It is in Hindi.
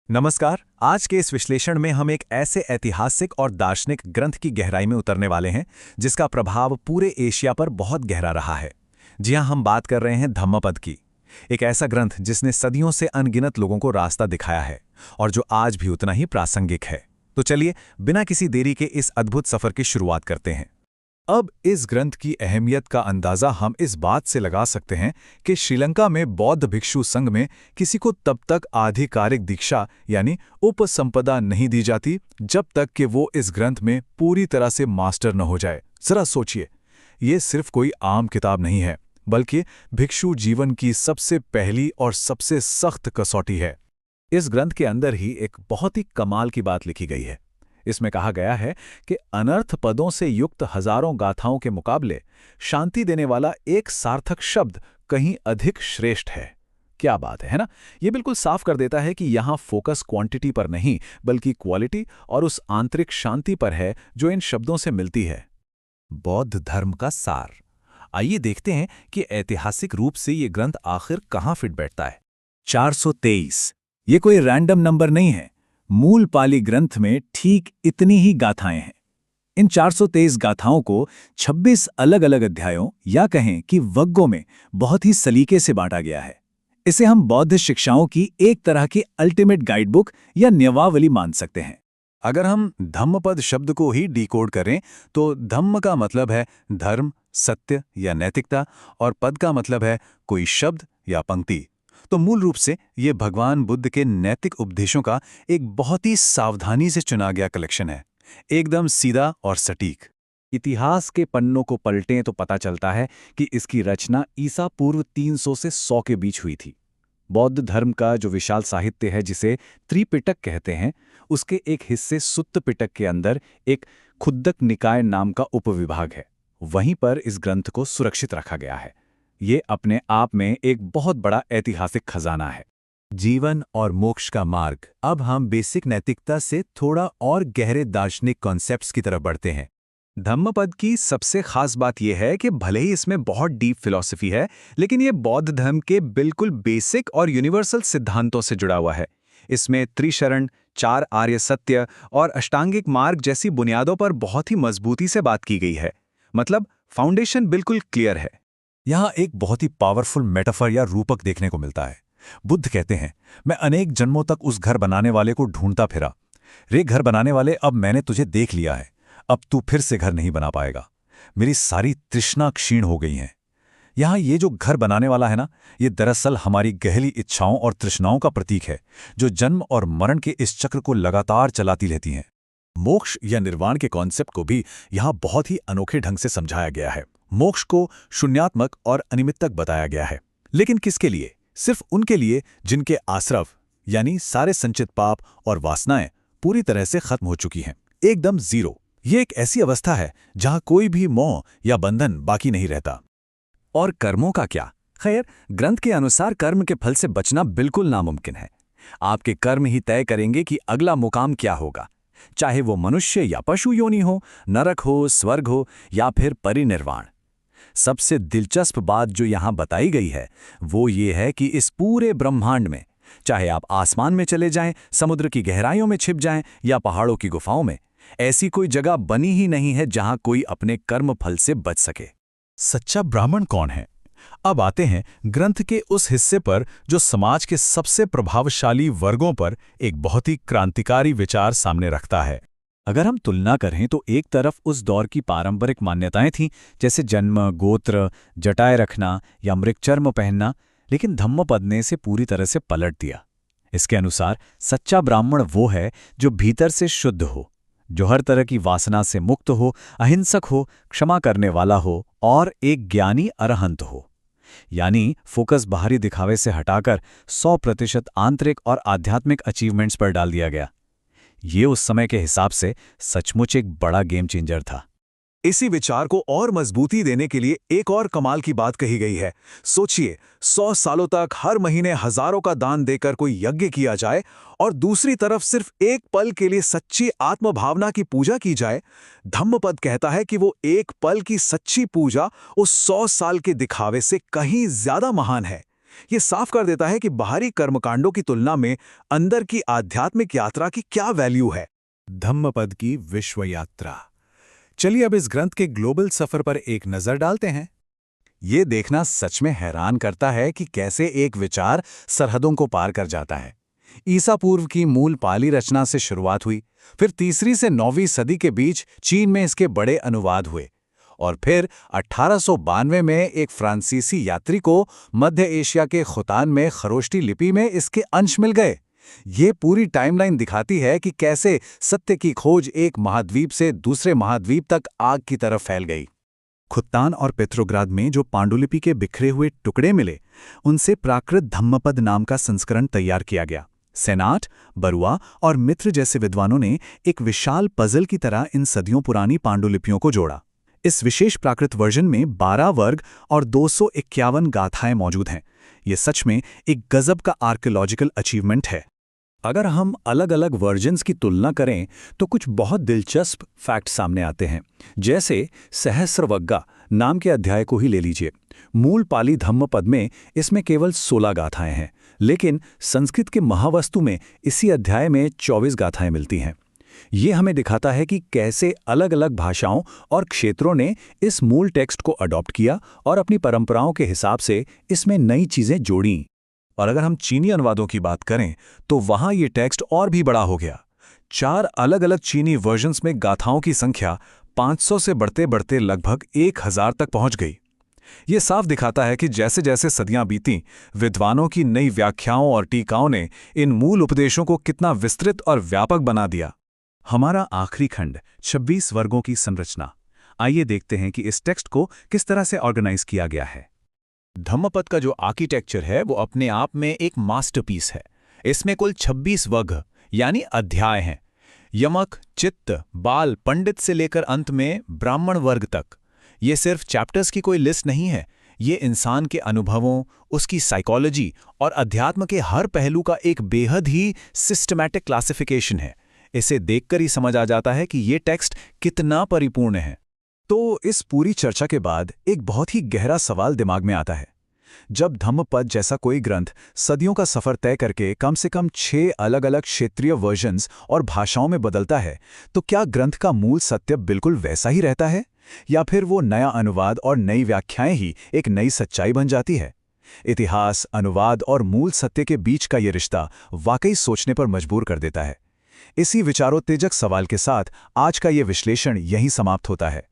नमस्कार। आज के इस विश्लेषण में हम एक ऐसे ऐतिहासिक और दार्शनिक ग्रंथ की गहराई में उतरने वाले हैं जिसका प्रभाव पूरे एशिया पर बहुत गहरा रहा है। जी हां, हम बात कर रहे हैं धम्मपद की। एक ऐसा ग्रंथ जिसने सदियों से अनगिनत लोगों को रास्ता दिखाया है और जो आज भी उतना ही प्रासंगिक है। तो चलिए, बिना किसी देरी के इस अद्भुत सफर की शुरुआत करते हैं। अब इस ग्रंथ की अहमियत का अंदाजा हम इस बात से लगा सकते हैं कि श्रीलंका में बौद्ध भिक्षु संघ में किसी को तब तक आधिकारिक दीक्षा यानी उपसंपदा नहीं दी जाती जब तक कि वो इस ग्रंथ में पूरी तरह से मास्टर न हो जाए। जरा सोचिए, ये सिर्फ कोई आम किताब नहीं है, बल्कि भिक्षु जीवन की सबसे पहली और सबसे सख्त कसौटी है। इस ग्रंथ के अंदर ही एक बहुत ही कमाल की बात लिखी गई है। इसमें कहा गया है कि अनर्थ पदों से युक्त हजारों गाथाओं के मुकाबले शांति देने वाला एक सार्थक शब्द कहीं अधिक श्रेष्ठ है। क्या बात है ना? ये बिल्कुल साफ कर देता है कि यहाँ फोकस क्वांटिटी पर नहीं बल्कि क्वालिटी और उस आंतरिक शांति पर है जो इन शब्दों से मिलती है। बौद्ध धर्म का सार। आइए देखते हैं कि ऐतिहासिक रूप से ये ग्रंथ आखिर कहाँ फिट बैठता है। 423 ये कोई रैंडम नंबर नहीं है। मूल पाली ग्रंथ में ठीक इतनी ही गाथाएं हैं। इन 423 गाथाओं को 26 अलग अलग अध्यायों या कहें कि वग्गों में बहुत ही सलीके से बांटा गया है। इसे हम बौद्ध शिक्षाओं की एक तरह की अल्टीमेट गाइडबुक या नियमावली मान सकते हैं। अगर हम धम्मपद शब्द को ही डिकोड करें तो धम्म का मतलब है धर्म, सत्य या नैतिकता, और पद का मतलब है कोई शब्द या पंक्ति। तो मूल रूप से ये भगवान बुद्ध के नैतिक उपदेशों का एक बहुत ही सावधानी से चुना गया कलेक्शन है, एकदम सीधा और सटीक। इतिहास के पन्नों को पलटें तो पता चलता है कि इसकी रचना ईसा पूर्व 300 से 100 के बीच हुई थी। बौद्ध धर्म का जो विशाल साहित्य है जिसे त्रिपिटक कहते हैं, उसके एक हिस्से सुत्त पिटक के अंदर एक खुद्दक निकाय नाम का उपविभाग है। वहीं पर इस ग्रंथ को सुरक्षित रखा गया है। ये अपने आप में एक बहुत बड़ा ऐतिहासिक खजाना है। जीवन और मोक्ष का मार्ग। अब हम बेसिक नैतिकता से थोड़ा और गहरे दार्शनिक कॉन्सेप्ट्स की तरफ बढ़ते हैं। धम्मपद की सबसे खास बात यह है कि भले ही इसमें बहुत डीप फिलॉसफी है, लेकिन ये बौद्ध धर्म के बिल्कुल बेसिक और यूनिवर्सल सिद्धांतों से जुड़ा हुआ है। इसमें त्रिशरण, 4 आर्य सत्य और अष्टांगिक मार्ग जैसी बुनियादों पर बहुत ही मजबूती से बात की गई है। मतलब फाउंडेशन बिल्कुल क्लियर है। यहाँ एक बहुत ही पावरफुल मेटाफर या रूपक देखने को मिलता है। बुद्ध कहते हैं, मैं अनेक जन्मों तक उस घर बनाने वाले को ढूंढता फिरा। रे घर बनाने वाले, अब मैंने तुझे देख लिया है। अब तू फिर से घर नहीं बना पाएगा। मेरी सारी तृष्णा क्षीण हो गई हैं। यहाँ ये जो घर बनाने वाला है ना, ये दरअसल हमारी गहरी इच्छाओं और तृष्णाओं का प्रतीक है, जो जन्म और मरण के इस चक्र को लगातार चलाती रहती हैं। मोक्ष या निर्वाण के कॉन्सेप्ट को भी यहाँ बहुत ही अनोखे ढंग से समझाया गया है। मोक्ष को शून्यात्मक और अनिमित्तक बताया गया है, लेकिन किसके लिए? सिर्फ उनके लिए जिनके आश्रव यानी सारे संचित पाप और वासनाएं पूरी तरह से खत्म हो चुकी हैं, एकदम जीरो। ये एक ऐसी अवस्था है जहां कोई भी मोह या बंधन बाकी नहीं रहता। और कर्मों का क्या? खैर, ग्रंथ के अनुसार कर्म के फल से बचना बिल्कुल नामुमकिन है। आपके कर्म ही तय करेंगे कि अगला मुकाम क्या होगा, चाहे वो मनुष्य या पशु योनि हो, नरक हो, स्वर्ग हो या फिर परिनिर्वाण। सबसे दिलचस्प बात जो यहाँ बताई गई है वो ये है कि इस पूरे ब्रह्मांड में, चाहे आप आसमान में चले जाएं, समुद्र की गहराइयों में छिप जाएं या पहाड़ों की गुफाओं में, ऐसी कोई जगह बनी ही नहीं है जहां कोई अपने कर्म फल से बच सके। सच्चा ब्राह्मण कौन है? अब आते हैं ग्रंथ के उस हिस्से पर जो समाज के सबसे प्रभावशाली वर्गों पर एक बहुत ही क्रांतिकारी विचार सामने रखता है। अगर हम तुलना करें तो एक तरफ उस दौर की पारंपरिक मान्यताएं थीं, जैसे जन्म, गोत्र, जटाएं रखना या मृगचर्म पहनना, लेकिन धम्मपद ने इसे पूरी तरह से पलट दिया। इसके अनुसार सच्चा ब्राह्मण वो है जो भीतर से शुद्ध हो, जो हर तरह की वासना से मुक्त हो, अहिंसक हो, क्षमा करने वाला हो और एक ज्ञानी अरहंत हो। यानी फोकस बाहरी दिखावे से हटाकर 100% आंतरिक और आध्यात्मिक अचीवमेंट्स पर डाल दिया गया। ये उस समय के हिसाब से सचमुच एक बड़ा गेम चेंजर था। इसी विचार को और मजबूती देने के लिए एक और कमाल की बात कही गई है। सोचिए, 100 सालों तक हर महीने हजारों का दान देकर कोई यज्ञ किया जाए और दूसरी तरफ सिर्फ एक पल के लिए सच्ची आत्मभावना की पूजा की जाए। धम्मपद कहता है कि वो एक पल की सच्ची पूजा उस 100 साल के दिखावे से कहीं ज्यादा महान है। ये साफ कर देता है कि बाहरी कर्मकांडों की तुलना में अंदर की आध्यात्मिक यात्रा की क्या वैल्यू है। धम्मपद की विश्व यात्रा। चलिए अब इस ग्रंथ के ग्लोबल सफर पर एक नजर डालते हैं। ये देखना सच में हैरान करता है कि कैसे एक विचार सरहदों को पार कर जाता है। ईसा पूर्व की मूल पाली रचना से शुरुआत हुई, फिर 3वीं से 9वीं सदी के बीच चीन में इसके बड़े अनुवाद हुए, और फिर 1892 में एक फ्रांसीसी यात्री को मध्य एशिया के खुतान में खरोष्टी लिपि में इसके अंश मिल गए। ये पूरी टाइमलाइन दिखाती है कि कैसे सत्य की खोज एक महाद्वीप से दूसरे महाद्वीप तक आग की तरफ फैल गई। खुतान और पेट्रोग्राद में जो पांडुलिपि के बिखरे हुए टुकड़े मिले, उनसे प्राकृत धम्मपद नाम का संस्करण तैयार किया गया। सेनाट, बरुआ और मित्र जैसे विद्वानों ने एक विशाल पजल की तरह इन सदियों पुरानी पांडुलिपियों को जोड़ा। इस विशेष प्राकृत वर्जन में 12 वर्ग और 251 गाथाएं मौजूद हैं। ये सच में एक गजब का आर्कियोलॉजिकल अचीवमेंट है। अगर हम अलग अलग वर्जन्स की तुलना करें तो कुछ बहुत दिलचस्प फैक्ट सामने आते हैं। जैसे सहस्रवग्गा नाम के अध्याय को ही ले लीजिए। मूल पाली धम्मपद में इसमें केवल 16 गाथाएं हैं, लेकिन संस्कृत के महावस्तु में इसी अध्याय में 24 गाथाएं मिलती हैं। ये हमें दिखाता है कि कैसे अलग अलग भाषाओं और क्षेत्रों ने इस मूल टेक्स्ट को अडॉप्ट किया और अपनी परंपराओं के हिसाब से इसमें नई चीजें जोड़ीं। और अगर हम चीनी अनुवादों की बात करें तो वहां ये टेक्स्ट और भी बड़ा हो गया। 4 अलग अलग चीनी वर्जन्स में गाथाओं की संख्या 500 से बढ़ते बढ़ते लगभग 1000 तक पहुंच गई। ये साफ दिखाता है कि जैसे जैसे सदियां बीतीं, विद्वानों की नई व्याख्याओं और टीकाओं ने इन मूल उपदेशों को कितना विस्तृत और व्यापक बना दिया। हमारा आखिरी खंड 26 वर्गों की संरचना। आइए देखते हैं कि इस टेक्स्ट को किस तरह से ऑर्गेनाइज किया गया है। धम्मपद का जो आर्किटेक्चर है वो अपने आप में एक मास्टरपीस है। इसमें कुल 26 वर्ग यानी अध्याय हैं। यमक, चित्त, बाल, पंडित से लेकर अंत में ब्राह्मण वर्ग तक। ये सिर्फ चैप्टर्स की कोई लिस्ट नहीं है, ये इंसान के अनुभवों, उसकी साइकोलॉजी और अध्यात्म के हर पहलू का एक बेहद ही सिस्टमैटिक क्लासिफिकेशन है। इसे देखकर ही समझ आ जाता है कि ये टेक्स्ट कितना परिपूर्ण है। तो इस पूरी चर्चा के बाद एक बहुत ही गहरा सवाल दिमाग में आता है। जब धम्मपद जैसा कोई ग्रंथ सदियों का सफर तय करके कम से कम 6 अलग अलग क्षेत्रीय वर्जन्स और भाषाओं में बदलता है, तो क्या ग्रंथ का मूल सत्य बिल्कुल वैसा ही रहता है, या फिर वो नया अनुवाद और नई व्याख्याएं ही एक नई सच्चाई बन जाती है? इतिहास, अनुवाद और मूल सत्य के बीच का ये रिश्ता वाकई सोचने पर मजबूर कर देता है। इसी विचारोत्तेजक सवाल के साथ आज का ये विश्लेषण यहीं समाप्त होता है।